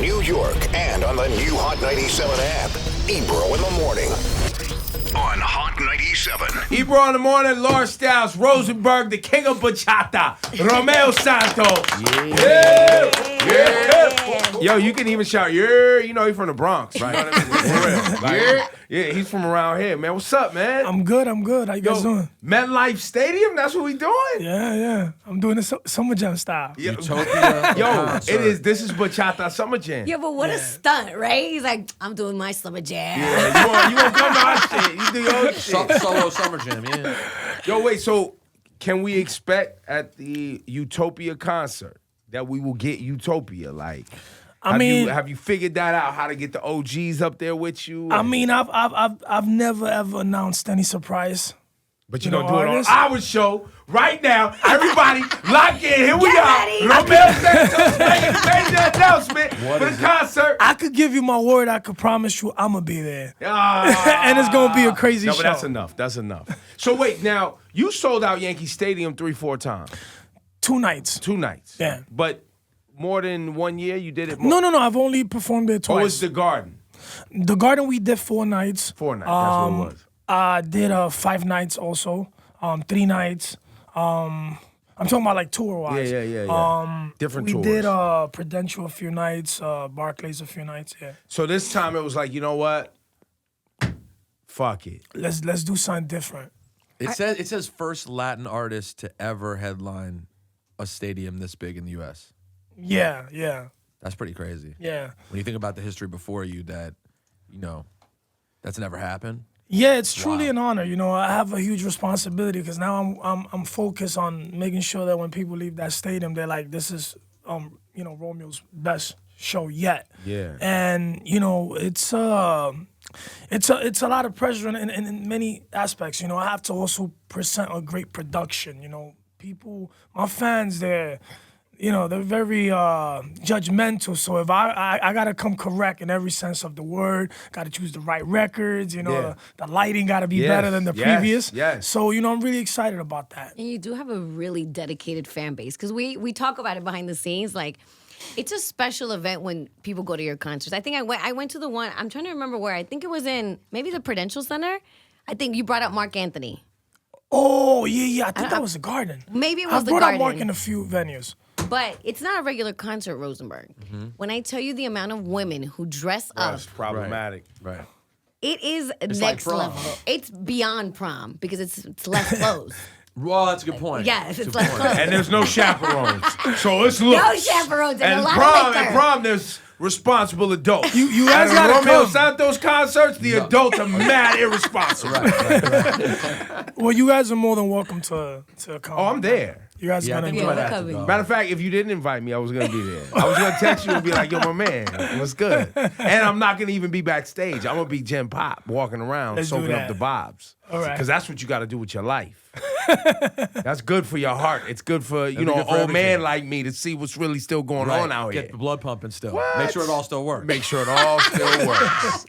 New York and on the new Hot 97 app. Ebro in the morning on Hot 97. Ebro in the morning, Laura Styles, Rosenberg, the king of bachata, Romeo Santos. Yeah. Yo, you can even shout, yeah. You know he's from the Bronx, right? You know what I mean? For real. Like, yeah, he's from around here, man. What's up, man? I'm good. How you guys doing? MetLife Stadium, that's what we doing? Yeah. I'm doing the Summer Jam style. Yeah. Utopia. Yo, this is Bachata Summer Jam. Yeah, but what a stunt, right? He's like, I'm doing my Summer Jam. Yeah, you won't come to our shit. You do your own shit. Solo Summer Jam, yeah. Yo, wait, so can we expect at the Utopia concert that we will get Utopia? Like, have you figured that out? How to get the OGs up there with you? I mean, I've never ever announced any surprise. But you don't do it on our show right now. Everybody, lock in. Here we are. Ready. Romeo Santos making a major announcement for the concert. I could give you my word. I could promise you I'm going to be there. And it's going to be a crazy show. But that's enough. So wait, now, you sold out Yankee Stadium 3-4 times. 2 nights. 2 nights. Yeah. But more than 1 year, you did it more? No. I've only performed there twice. Oh, it's the Garden. The Garden, we did 4 nights. 4 nights, that's what it was. I did 5 nights also, 3 nights. I'm talking about like tour-wise. Yeah. Different tours. We did Prudential a few nights, Barclays a few nights, yeah. So this time it was like, you know what? Fuck it. Let's do something different. It says first Latin artist to ever headline a stadium this big in the U.S. Yeah. That's pretty crazy. Yeah. When you think about the history before you, that's never happened. Yeah, it's truly an honor. You know, I have a huge responsibility because now I'm focused on making sure that when people leave that stadium, they're like, this is, Romeo's best show yet. Yeah. And it's a lot of pressure in many aspects. You know, I have to also present a great production. You know, people, my fans, they're very judgmental. So if I gotta come correct in every sense of the word, gotta choose the right records, the lighting gotta be better than the previous. Yes. So, I'm really excited about that. And you do have a really dedicated fan base because we talk about it behind the scenes. Like, it's a special event when people go to your concerts. I think I went to the one, I'm trying to remember where. I think it was in maybe the Prudential Center. I think you brought up Mark Anthony. Oh, yeah. I think that was the Garden. Maybe it was the Garden. Garden. I brought up Mark in a few venues. But it's not a regular concert, Rosenberg. Mm-hmm. When I tell you the amount of women who dress up, That's problematic. Right. it's like next prom. level. It's beyond prom because it's less clothes. Well, that's a good point. Yes, it's less clothes. And there's no chaperones. So it's looks. No chaperones and a lot of liquor. At prom, there's responsible adults. You guys gotta Romeo come. Santos concerts, the adults are mad irresponsible. Right. Well, you guys are more than welcome to come. Oh, I'm there. You guys are I gonna think enjoy we might that. have to go. Matter of fact, if you didn't invite me, I was gonna be there. I was gonna text you and be like, "Yo, my man, what's good?" And I'm not gonna even be backstage. I'm gonna be Gen Pop walking around, Let's do soaking up that. the bobs. All right. Because that's what you got to do with your life. That's good for your heart. It's good for be an good for old everything. man like me to see what's really still going on out here. Get the blood pumping still. What? Make sure it all still works. Make sure it all still works.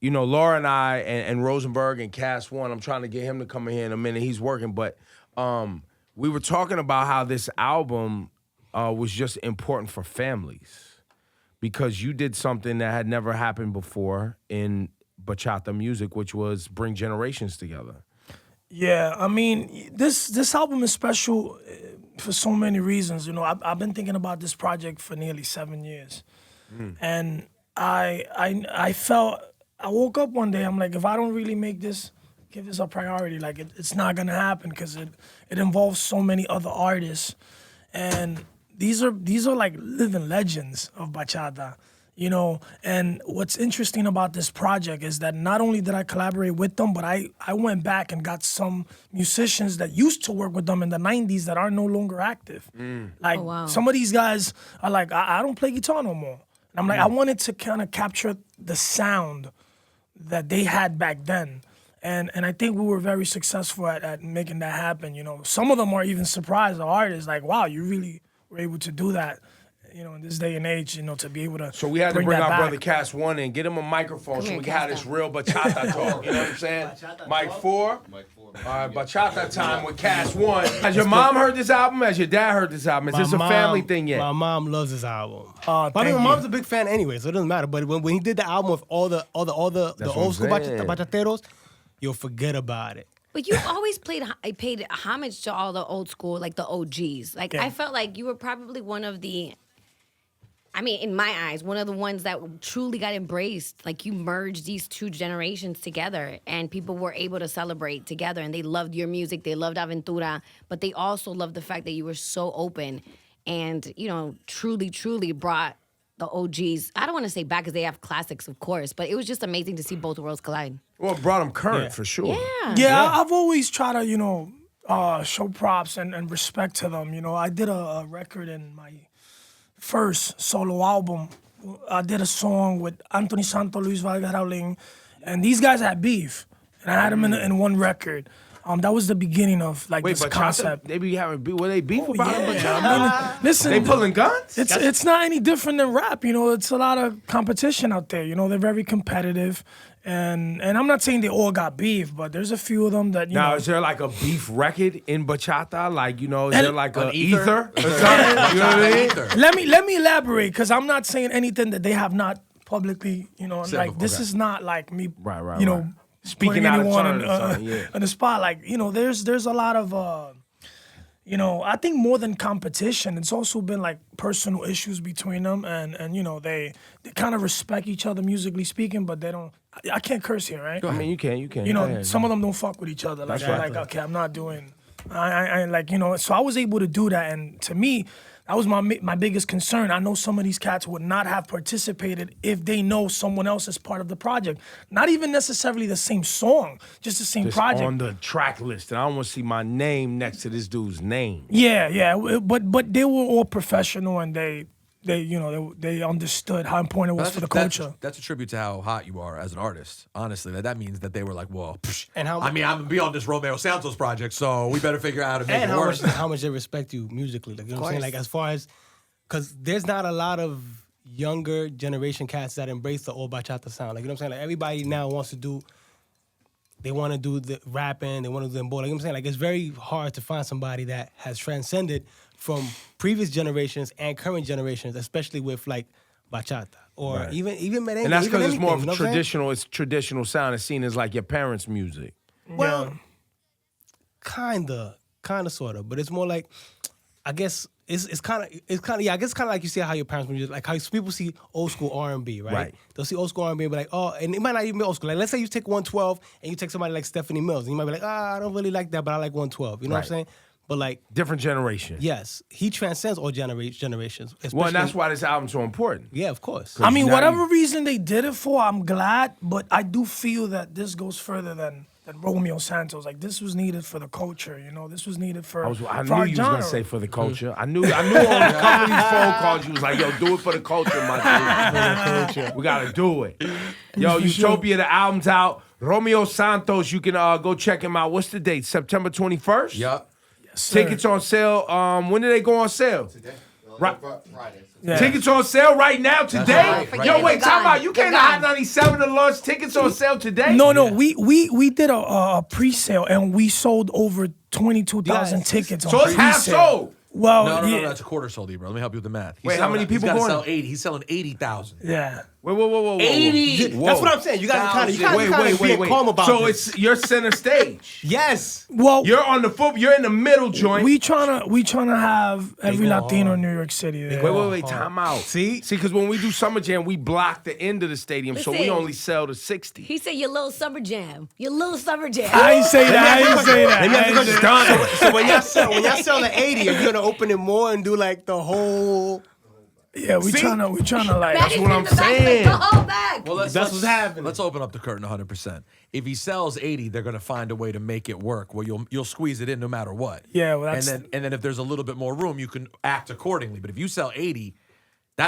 Laura and I and Rosenberg and Cass One, I'm trying to get him to come in here in a minute. He's working, but we were talking about how this album was just important for families because you did something that had never happened before in bachata music, which was bring generations together. Yeah, I mean, this album is special for so many reasons. I've been thinking about this project for nearly 7 years, and I felt I woke up one day. I'm like, if I don't really give this a priority, like it's not gonna happen because it involves so many other artists, and these are like living legends of bachata. And what's interesting about this project is that not only did I collaborate with them, but I went back and got some musicians that used to work with them in the 90s that are no longer active. Like, some of these guys are like, I don't play guitar no more. And I'm like, I wanted to kind of capture the sound that they had back then. And I think we were very successful at making that happen. Some of them are even surprised, the artists, like, wow, you really were able to do that. in this day and age, to be able to. So we had to bring that our back. brother Cass One in, get him a microphone so here, we can have Cass, this real bachata talk. You know what I'm saying? Mic 4. All right, bachata time with Cass One. Has your mom heard this album? Has your dad heard this album? Is this a family thing yet? My mom loves this album. Oh, But I mean, my thank mom's a big fan anyway, so it doesn't matter. But when he did the album with all the what old school I'm saying. bachateros, you'll forget about it. But you always paid homage to all the old school, like the OGs. Like Yeah. I felt like you were probably one of the, I mean, in my eyes, one of the ones that truly got embraced. Like you merged these two generations together, and people were able to celebrate together. And they loved your music, they loved Aventura, but they also loved the fact that you were so open, and truly brought the OGs. I don't want to say back because they have classics, of course, but it was just amazing to see both worlds collide. Well, it brought him current Yeah. for sure. Yeah. Yeah, I've always tried to, show props and respect to them. I did a record in my first solo album. I did a song with Anthony Santos, Luis Vargas Rauling, and these guys had beef, and I had them in one record. That was the beginning of Wait, this bachata? concept. They be having beef. Were they beef about it? I mean, listen, They pulling guns? it's not any different than rap. It's a lot of competition out there. They're very competitive, and I'm not saying they all got beef, but there's a few of them that Now, is there like a beef record in bachata? Like, is And- there like a ether? ether or something? You know what I mean? Let me elaborate, because I'm not saying anything that they have not publicly. Like this okay. is not like me. Right, right, You know, right. Speaking putting out of anyone turn or something, yeah. on the spot. Like there's a lot of. I think more than competition, it's also been like personal issues between them, and they kind of respect each other musically speaking, but they don't. I can't curse here, right? I mean, you can. Go ahead. Some of them don't fuck with each other. Like, That's they're right. like, okay, I'm not doing. I like, so I was able to do that, and to me, that was my biggest concern. I know some of these cats would not have participated if they know someone else is part of the project. Not even necessarily the same song, just the same Just project. on the track list, and I don't want to see my name next to this dude's name. Yeah, but they were all professional, and they understood how important it was for the culture. That's a tribute to how hot you are as an artist. Honestly, that means that they were like, well, And how- I'm gonna be on this Romeo Santos project, so we better figure out how to make And it work. how much they respect you musically. Like, you know what I'm saying? Like, as far as, because there's not a lot of younger generation cats that embrace the old bachata sound. Like, you know what I'm saying? Like, everybody now wants to do, they want to do the rapping, they want to do them both. Like, you know what I'm saying? Like, it's very hard to find somebody that has transcended from previous generations and current generations, especially with like bachata or even merengue. And that's even because it's more anything, of you know what I'm saying? traditional. It's traditional sound. It's seen as like your parents' music. Well, kinda, sort of, but it's more like, I guess it's kind of yeah. I guess kind of like you see how your parents music, like how people see old school R&B, right? Right. They'll see old school R&B and be like, oh, and it might not even be old school. Like, let's say you take 112 and you take somebody like Stephanie Mills, and you might be like, I don't really like that, but I like 112. You know what I'm Right. saying? But like, Different generation. yes, he transcends all generations. Well, and that's especially- why this album's so important. yeah, of course. I mean, now whatever you- reason they did it for, I'm glad, but I do feel that this goes further than Romeo Santos. Like, this was needed for the culture, This was needed for I for knew our you was genre. gonna say for the culture. I knew on a couple of these phone calls you was like, yo, do it for the culture, my dude. We gotta do it. Yo, Utopia, the album's out. Romeo Santos, you can go check him out. What's the date? September 21st? Yup. Tickets on sale. When do they go on sale? Today? Right. Friday. Yeah. Tickets on sale right now today. right, right Yo, now. wait, They're time gone. out. You came to They're Hot gone. 97 to launch tickets on sale today? No, we did a pre-sale, and we sold over 22,000 Yes. tickets on So it's half pre-sale. sold. Well, No, yeah. that's a quarter sold, bro. Let me help you with the math. Wait, how many people he's gotta going? sell 80. He's selling 80,000. Yeah. Whoa. 80. Whoa. That's what I'm saying. You guys are kind of being calm about So this. it's you're center stage. Yes. Well, You're on the foot. You're in the middle joint. we tryna have every go Latino hard. in New York City there. Wait, time out. See? Because when we do Summer Jam, we block the end of the stadium, so we Listen. only sell to 60. He said your little summer jam. Your little summer jam. I ain't say that. I ain't say that. Let me I ask you a ain't question. say So when y'all sell the 80, are you gonna open it more and do like the whole? Yeah, we tryna like. Back what I'm in the back, saying. The whole back. Well, That's what's happening. Let's open up the curtain 100%. If he sells 80, they're going to find a way to make it work where you'll squeeze it in no matter what. Yeah, well, that's- and then if there's a little bit more room, you can act accordingly. But if you sell 80, Yo,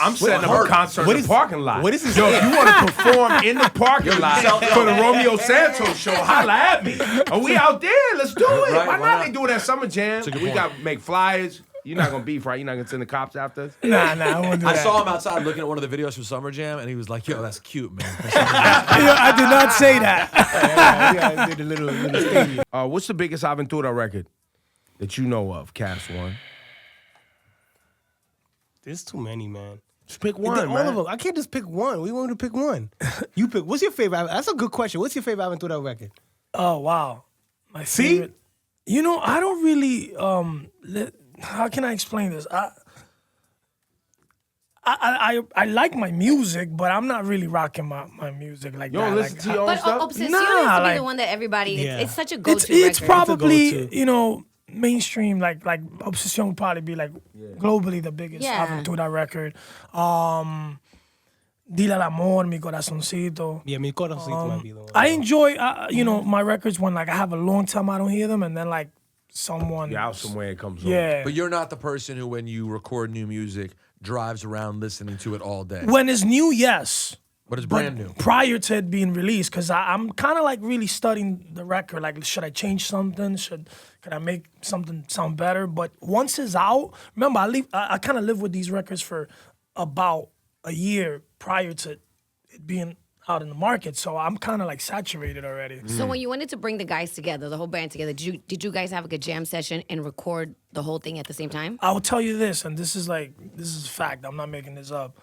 I'm setting up a concert what in is- the parking lot. what is this? Yo, if you want to perform in the parking lot sell- for the Romeo Santos show, holla at me. Are we out there? Let's do it. Right, why why not? not? They do it at Summer Jam. a good We point. got to make flyers. You're not gonna beef, right? You're not gonna send the cops after us? Nah, I won't do I that. saw him outside looking at one of the videos from Summer Jam, and he was like, "Yo, that's cute, man." I did not say that. Yeah, I did a little stadium. What's the biggest Aventura record that you know of, Cass One? There's too many, man. Just pick And one, then man. all of them. I can't just pick one. We want to pick one. You pick. What's your favorite? That's a good question. What's your favorite Aventura record? Oh wow, my See? favorite. You know, I don't really. How can I explain this? I like my music, but I'm not really rocking my music like You that. don't listen Like, to your own But stuff? Obsession Nah, used to be like- the one that everybody. Yeah. It's such a go-to it's record. probably go-to. you know mainstream like Obsession would probably be like globally the biggest Yeah. Aventura record. Dile al amor, mi corazoncito. Yeah, mi corazoncito might be the one. I enjoy you know my records when like I have a long time I don't hear them and then like someone You're out somewhere, it comes on. yeah. But you're not the person who, when you record new music, drives around listening to it all day. When it's new, yes. But it's But brand new. prior to it being released, because I'm kind of like really studying the record. Like, should I change something? Could I make something sound better? But once it's out, remember, I kind of live with these records for about a year prior to it being out in the market. So I'm kind of like saturated already. So when you wanted to bring the guys together, the whole band together, did you guys have like a jam session and record the whole thing at the same time? I will tell you this, and this is a fact. I'm not making this up.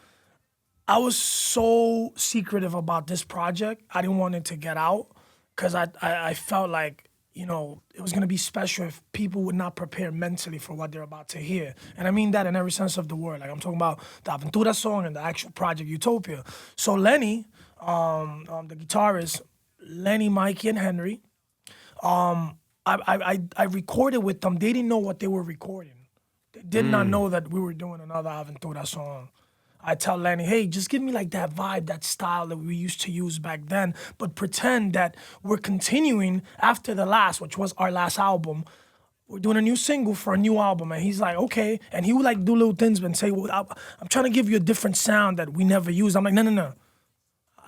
I was so secretive about this project. I didn't want it to get out because I felt like, you know, it was going to be special if people would not prepare mentally for what they're about to hear. And I mean that in every sense of the word. Like I'm talking about the Aventura song and the actual project Utopia. So Lenny, the guitarist, Lenny, Mikey, and Henry, I recorded with them. They didn't know what they were recording. They did not know that we were doing another Aventura song. I tell Lenny, hey, just give me like that vibe, that style that we used to use back then, but pretend that we're continuing after the last, which was our last album. We're doing a new single for a new album. And he's like, okay. And he would like do little things and say, well, I'm trying to give you a different sound that we never used. I'm like, no.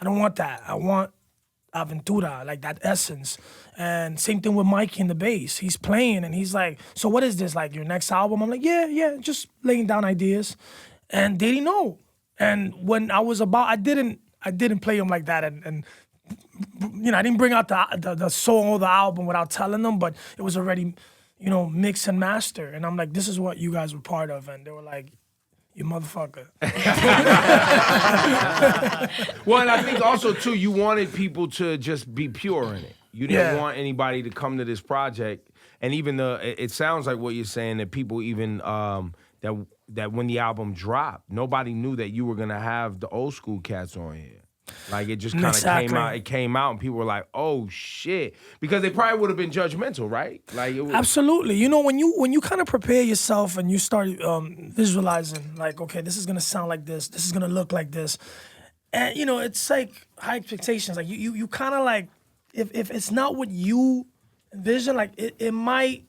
I don't want that. I want Aventura, like that essence. And same thing with Mikey in the bass. He's playing and he's like, so what is this, like your next album? I'm like, yeah, just laying down ideas. And they didn't know. And when I was I didn't play them like that. And you know, I didn't bring out the song or the album without telling them, but it was already, you know, mixed and mastered. And I'm like, this is what you guys were part of. And they were like, you motherfucker. Well, and I think also, too, you wanted people to just be pure in it. You didn't want anybody to come to this project. And even it sounds like what you're saying, that people even, that when the album dropped, nobody knew that you were going to have the old school cats on here. Like, it just kind of Exactly. came out. It came out, and people were like, "Oh shit!" Because they probably would have been judgmental, right? Like, it was, Absolutely. You know, when you kind of prepare yourself and you start visualizing, like, okay, this is gonna sound like this is gonna look like this, and you know, it's like high expectations. Like you kind of like, if it's not what you envision, like it might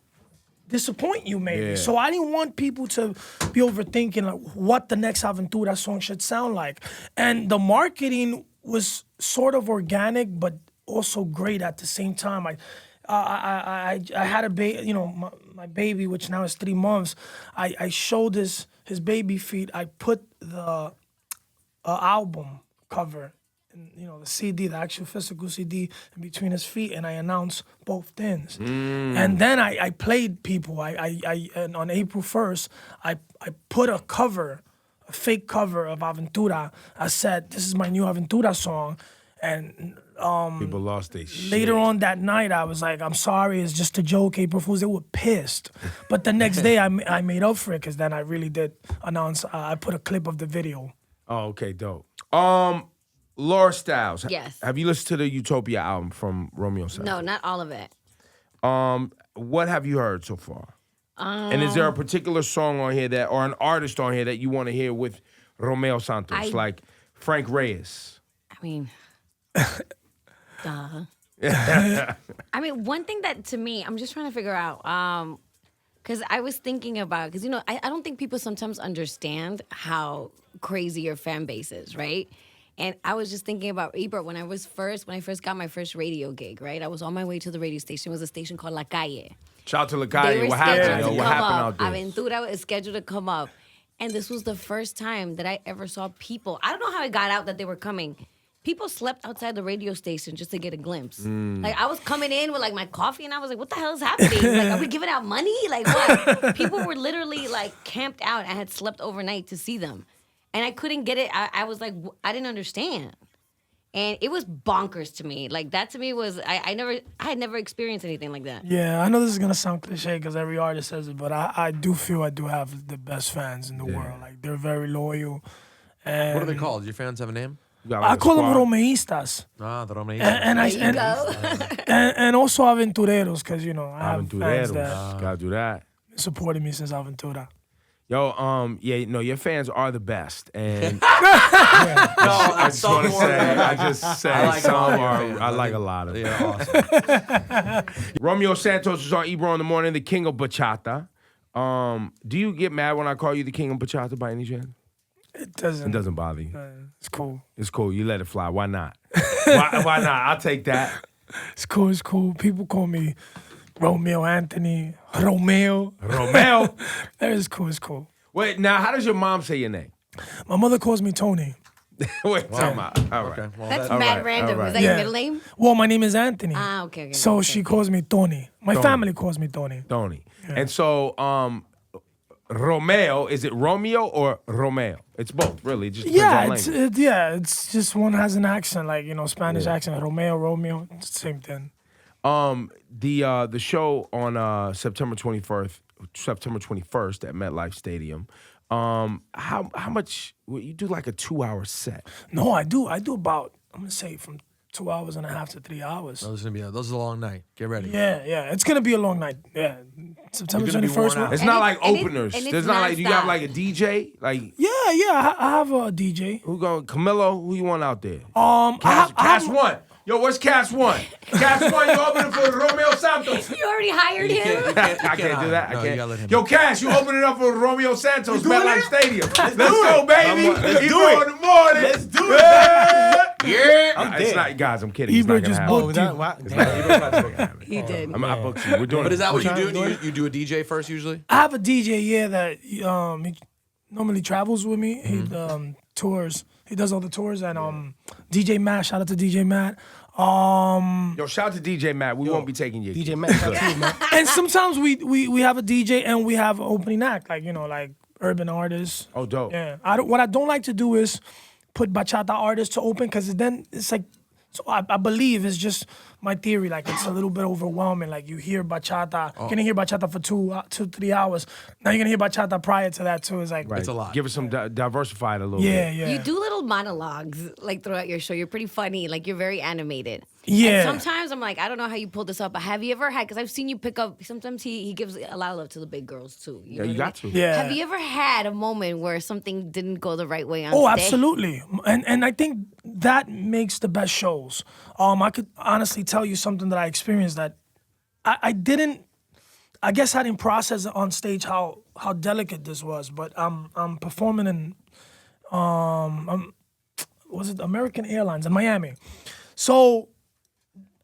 disappoint you maybe. Yeah. So I didn't want people to be overthinking like what the next Aventura song should sound like. And the marketing was sort of organic, but also great at the same time. I had a baby, you know, my baby, which now is 3 months. I showed his baby feet. I put the album cover, and, you know, the CD, the actual physical CD, in between his feet, and I announced both things. And then I played people. And on April 1st, I put a fake cover of Aventura. I said, this is my new Aventura song. And people lost their shit. later on that night, I was like, I'm sorry, it's just a joke, April Fools. They were pissed. But the next day, I made up for it, because then I really did announce, I put a clip of the video. Oh, okay, dope. Laura Styles. Yes. Have you listened to the Utopia album from Romeo Santos? No, not all of it. What have you heard so far? And is there a particular song on here or an artist on here that you want to hear with Romeo Santos, like Frank Reyes? I mean, duh. I mean, one thing that to me, I'm just trying to figure out, because I was thinking about, because, you know, I don't think people sometimes understand how crazy your fan base is, right? And I was just thinking about Ebro when I first got my first radio gig, right? I was on my way to the radio station. It was a station called La Calle. Shout out to They Lacalle. were What scheduled happened? to Yo? come What happened up. out there? Aventura was scheduled to come up. And this was the first time that I ever saw people. I don't know how it got out that they were coming. People slept outside the radio station just to get a glimpse. Like, I was coming in with, like, my coffee, and I was like, what the hell is happening? Like, are we giving out money? Like, what? People were literally, like, camped out. I had slept overnight to see them. And I couldn't get it. I was like, I didn't understand. And it was bonkers to me. Like, that to me was, I had never experienced anything like that. Yeah, I know this is gonna sound cliche because every artist says it, but I do feel I do have the best fans in the world. Like, they're very loyal. And What are they called? Do your fans have a name? You got, like, I a call them squad? Romeistas. Ah, the Romeo. And I There you go. and also Aventureros, because you know I have fans Aventureros. that Gotta do that. supported me since Aventura. Yo, yeah, no, your fans are the best, and I just want to say, I just say I like some all your are, fans. I like a lot of them. Yeah, awesome. Romeo Santos is on Ebro in the morning, the king of bachata. Do you get mad when I call you the king of bachata by any chance? It doesn't. It doesn't bother you. It's cool. It's cool. You let it fly. Why not? Why not? I'll take that. It's cool. It's cool. People call me Romeo Anthony. Romeo. Romeo. It's cool. It's cool. Wait, now, how does your mom say your name? My mother calls me Tony. Wait, time out. All right. Okay, well, That's that- mad right, random. all right. Is that your middle name? Well, my name is Anthony. Ah, okay. So okay. she calls me Tony. My Tony. family calls me Tony. Tony. And so, Romeo, is it Romeo or Romeo? It's both, really. It just depends on language. It's just one has an accent, like, you know, Spanish accent. Romeo, it's the same thing. The show on September 21st at MetLife Stadium. How much you do, like a 2-hour set? No, I do about, I'm gonna say from 2 hours and a half to 3 hours. Those are a long night. Get ready. Yeah, it's gonna be a long night. Yeah, September You're gonna be 21st. worn out. It's And not it- like and it- openers. and it's There's not like, do you have nonstop. like a DJ? Like, Yeah, I have a DJ. who going? Camilo, who you want out there? I Cash have- One. Yo, what's Cash One? Cash One, you opening for Romeo Santos. You already hired him? I can't do that. No, I you can't. gotta let him. Yo, Cash, you opening up for Romeo Santos, doing MetLife it? Stadium. Let's go, baby. Let's Ebro do it. in the morning. Let's do it. Yeah. It's dead. not, guys, I'm kidding. Ebro it's not just gonna happen. booked is that you. why? It's not- Ebro's not gonna happen. He did. I booked you. We're doing But it. is that what you trying do? to do You do a DJ first usually? I have a DJ, that he normally travels with me. He tours. He does all the tours, and DJ Matt. Shout out to DJ Matt. Yo, shout out to DJ Matt. We won't be taking you. DJ Matt, shout out to you, man. And sometimes we have a DJ and we have an opening act, like, you know, like urban artists. Oh, dope. Yeah. What I don't like to do is put bachata artists to open, because then it's like, so I believe it's just my theory, like it's a little bit overwhelming. Like, you hear bachata, you're gonna hear bachata for 3 hours. Now you're gonna hear bachata prior to that too. It's like, Right. It's a lot. Give us some diversified a little yeah, bit. yeah. You do little monologues like throughout your show. You're pretty funny. Like, you're very animated. Yeah. And sometimes I'm like, I don't know how you pulled this up, but have you ever had, because I've seen you pick up, sometimes he gives a lot of love to the big girls too. Yeah, know you what I got mean? to. Yeah. Have you ever had a moment where something didn't go the right way on Oh, stage? absolutely. And I think that makes the best shows. I could honestly tell you something that I experienced that I guess I didn't process on stage how delicate this was, but I'm performing in was it American Airlines in Miami. So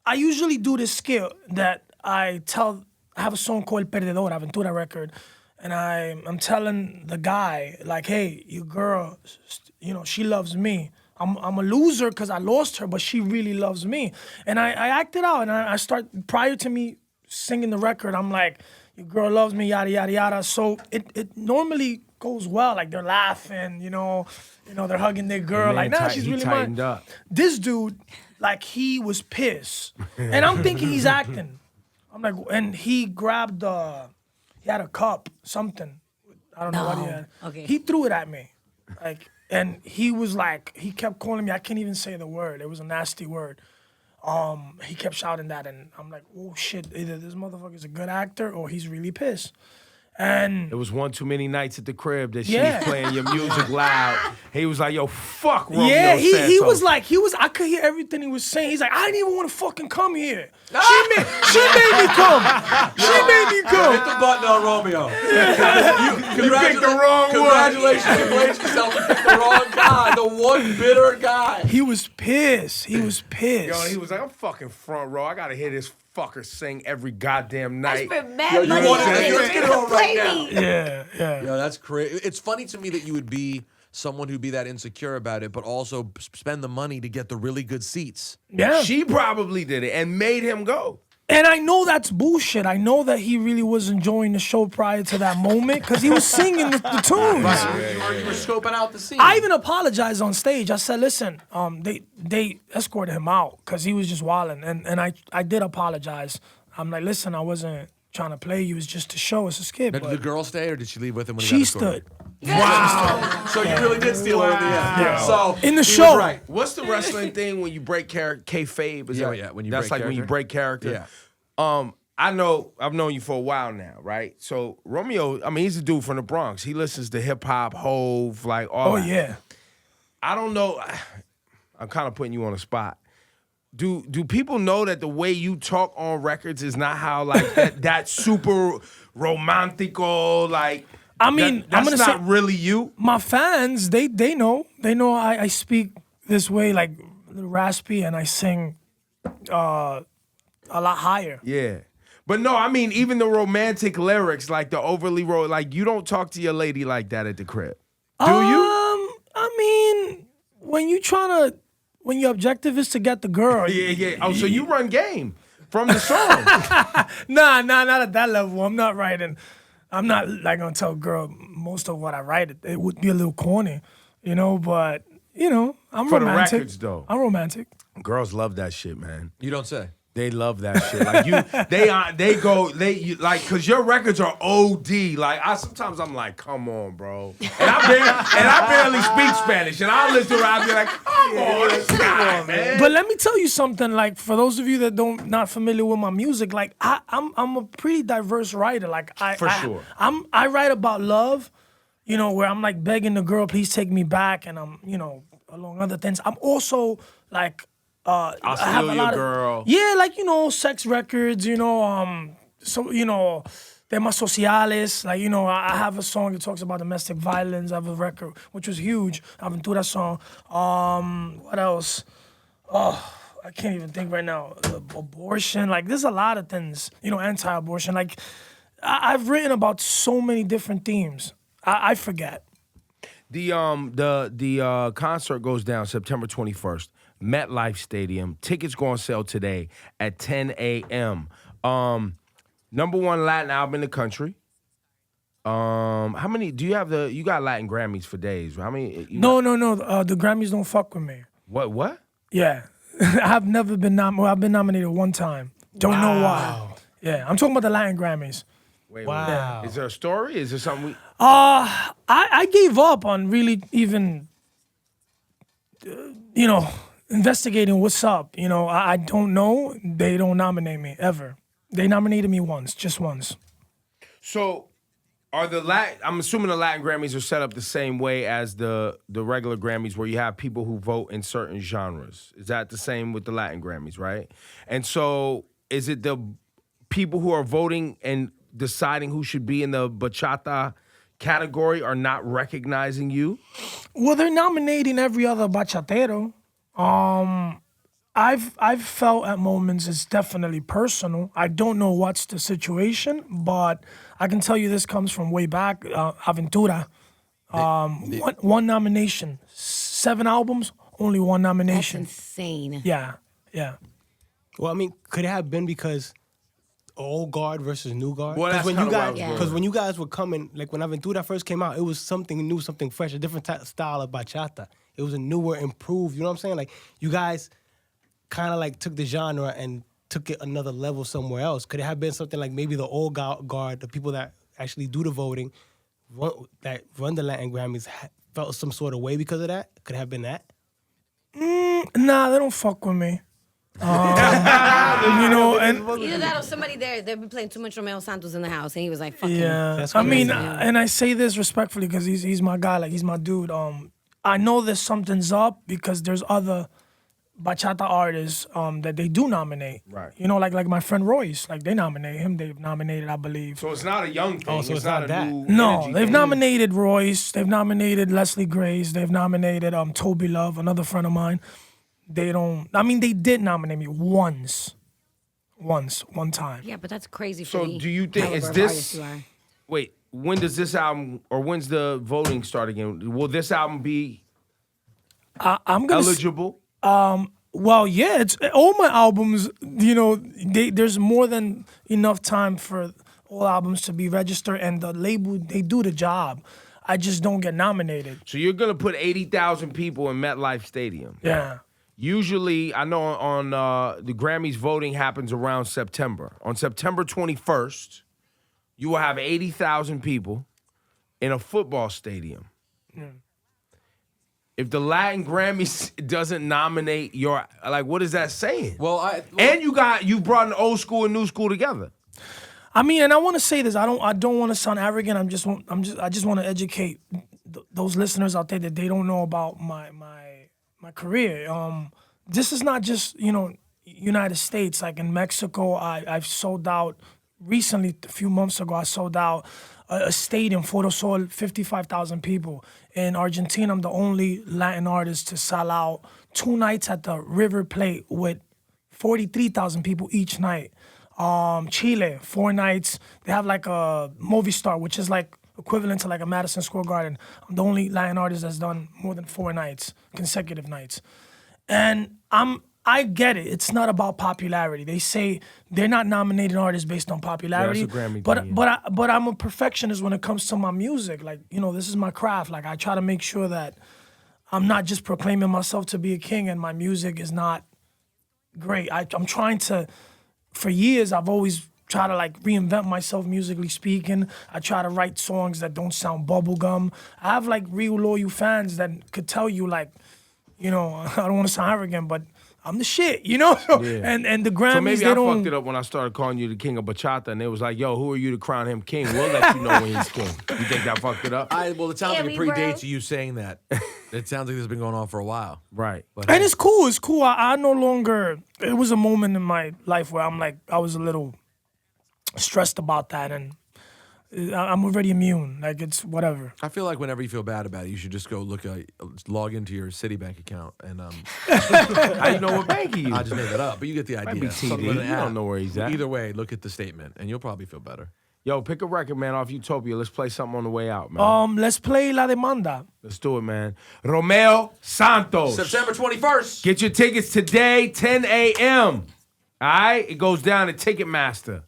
I usually do this skill that I have a song called Perdedor, Aventura record, and I'm telling the guy, like, hey, your girl, you know, she loves me. I'm a loser because I lost her, but she really loves me. And I act it out, and I start, prior to me singing the record, I'm like, your girl loves me, yada, yada, yada. So it normally goes well. Like, they're laughing, you know, they're hugging their girl. man Like, nah, he she's really tightened mine. up. This dude, like, he was pissed. And I'm thinking he's acting. I'm like, and he grabbed he had a cup, something. I don't know what he No. had. Okay. He threw it at me. Like, and he was like, he kept calling me, I can't even say the word. It was a nasty word. He kept shouting that, and I'm like, oh shit, either this motherfucker's a good actor or he's really pissed. And It was one too many nights at the crib that Yeah. she's playing your music loud. He was like, yo, fuck Romeo yeah, he Santos. was like, I could hear everything he was saying. He's like, I didn't even want to fucking come here. She made me come. She made me Hit come. the button on Romeo. You picked the wrong one. Congratulations. You played yourself. You picked the wrong guy. The the one bitter guy. He was pissed. He was pissed. Yo, he was like, I'm fucking front row. I gotta hear this fucker sing every goddamn I night. spent mad money want on it? it. Let's get it on right Play now. me. Yeah. Yo, that's crazy. It's funny to me that you would be someone who'd be that insecure about it, but also spend the money to get the really good seats. Yeah. She probably did it and made him go. And I know that's bullshit. I know that he really was enjoying the show prior to that moment because he was singing the tunes. You were scoping out the scene. I even apologized on stage. I said, listen, they escorted him out because he was just wilding. And I did apologize. I'm like, listen, I wasn't trying to play you. It's just a show. It's a skit. Did But the girl stay or did she leave with him when he she got escorted? stood. Wow. So you really did steal her in the end. Yeah. So In the he show. was right. What's the wrestling thing when you break kayfabe? Is Yeah, that, yeah, when you that's break like when you character. break character. Yeah. I've known you for a while now, right? So Romeo, I mean, he's a dude from the Bronx. He listens to hip hop, Hove, like all Oh, that. yeah. I don't know. I'm kind of putting you on the spot. Do people know that the way you talk on records is not how like that super romantico like? I mean, that's I'm gonna not say really you. my fans, they know. They know I speak this way, like raspy, and I sing a lot higher. Yeah. But no, I mean, even the romantic lyrics, like the overly like you don't talk to your lady like that at the crib. Do you? I mean, when your objective is to get the girl. Yeah. Oh, so you run game from the song. Nah, not at that level. I'm not like gonna tell a girl most of what I write. It would be a little corny, but I'm For the romantic. records, though. I'm romantic. Girls love that shit, man. You don't say. They love that shit. Like cause your records are OD. Like sometimes I'm like, come on, bro. And I barely speak Spanish. And I listen around and be like, come on, this guy, man. But let me tell you something. Like for those of you that not familiar with my music, like I'm a pretty diverse writer. Like sure. I write about love, where I'm like begging the girl, please take me back, and I'm along other things. I'm also like. I'll I have steal a your lot girl. Like sex records, so temas sociales. Like I have a song that talks about domestic violence. I have a record which was huge, Aventura song. What else? Oh, I can't even think right now. Abortion, like there's a lot of things. Anti-abortion. Like I've written about so many different themes. I forget. The concert goes down September 21st. MetLife Stadium. Tickets go on sale today at 10 a.m. Number one Latin album in the country. How many do you have? You got Latin Grammys for days. How many? No. The Grammys don't fuck with me. What? Yeah. I've never been nominated. I've been nominated one time. Don't know why. Yeah. I'm talking about the Latin Grammys. Wait, Wow. Is there a story? Is there something I gave up on really even, investigating what's up. I don't know. They don't nominate me ever. They nominated me once, just once. So, I'm assuming the Latin Grammys are set up the same way as the regular Grammys, where you have people who vote in certain genres. Is that the same with the Latin Grammys, right? And so, is it the people who are voting and deciding who should be in the bachata category are not recognizing you? Well, they're nominating every other bachatero. I've felt at moments it's definitely personal. I don't know what's the situation, but I can tell you this comes from way back. Aventura, one nomination, 7 albums, only one That's nomination. insane. Yeah. Well, I mean, could it have been because old guard versus new guard? Well, that's when kinda you where I guys, was because going. when you guys were coming, like when Aventura first came out, it was something new, something fresh, a different style of bachata. It was a newer, improved. You know what I'm saying? Like you guys kind of like took the genre and took it another level somewhere else. Could it have been something like maybe the old guard, the people that actually do the voting, that run the Latin Grammys, felt some sort of way because of that? Could it have been that? Nah, they don't fuck with me. And Either that or somebody they've been playing too much Romeo Santos in the house, and he was like, fuck him. yeah. That's I mean, crazy. and I say this respectfully because he's my guy, like he's my dude. I know there's something's up because there's other bachata artists that they do nominate. Right. You know, like my friend Royce, like they nominate him. They've nominated, I believe. So it's not a young thing. so it's not not a that. new No, energy they've thing. nominated Royce. They've nominated Leslie Grace. They've nominated Toby Love, another friend of mine. They don't. I mean, they did nominate me one time. Yeah, but that's crazy. So for the do you think caliber is of this? artist you are. Wait, when does this album or when's the voting start again? Will this album be I'm gonna. eligible? Well, yeah, it's all my albums. You know, there's more than enough time for all albums to be registered, and the label they do the job. I just don't get nominated. So you're gonna put 80,000 people in MetLife Stadium. Yeah. Usually, I know on the Grammys voting happens around September. On September 21st, you will have 80,000 people in a football stadium. If the Latin Grammys doesn't nominate your, like, what is that saying? Well, And you brought an old school and new school together. I mean, and I want to say this. I don't want to sound arrogant. I just want to educate those listeners out there that they don't know about my career. This is not just United States. Like in Mexico, I've sold out recently. A few months ago, I sold out a stadium, Fotosol, 55,000 people. In Argentina, I'm the only Latin artist to sell out 2 nights at the River Plate with 43,000 people each night. Chile, 4 nights. They have like a Movistar, which is like equivalent to like a Madison Square Garden. I'm the only Latin artist that's done more than 4 nights, consecutive nights. And I get it. It's not about popularity. They say they're not nominating artists based on popularity. Yeah, that's a Grammy but thing, yeah. but I'm a perfectionist when it comes to my music. Like, this is my craft. Like, I try to make sure that I'm not just proclaiming myself to be a king and my music is not great. I'm trying to, for years, I've always tried to like reinvent myself musically speaking. I try to write songs that don't sound bubblegum. I have like real loyal fans that could tell you like, I don't want to sound arrogant, but I'm the shit, Yeah. And the Grammys, So maybe they I don't. fucked it up when I started calling you the king of bachata, and they was like, "Yo, who are you to crown him king? We'll let you know when he's king." You think that fucked it up? well, it sounds Yeah, like it me, bro. predates you saying that. It sounds like this has been going on for a while. Right. But And it's cool. It's cool. I no longer. It was a moment in my life where I was a little stressed about that, and I'm already immune. Like, it's whatever. I feel like whenever you feel bad about it, you should just go log into your Citibank account and How you know what bank he I used? just made that up, but you get the Might idea. be TD. Something with an You don't app. know where he's at. Either way, look at the statement and you'll probably feel better. Yo, pick a record, man, off Utopia. Let's play something on the way out, man. Let's play La Demanda. Let's do it, man. Romeo Santos. September 21st. Get your tickets today, 10 a.m. All right? It goes down at Ticketmaster.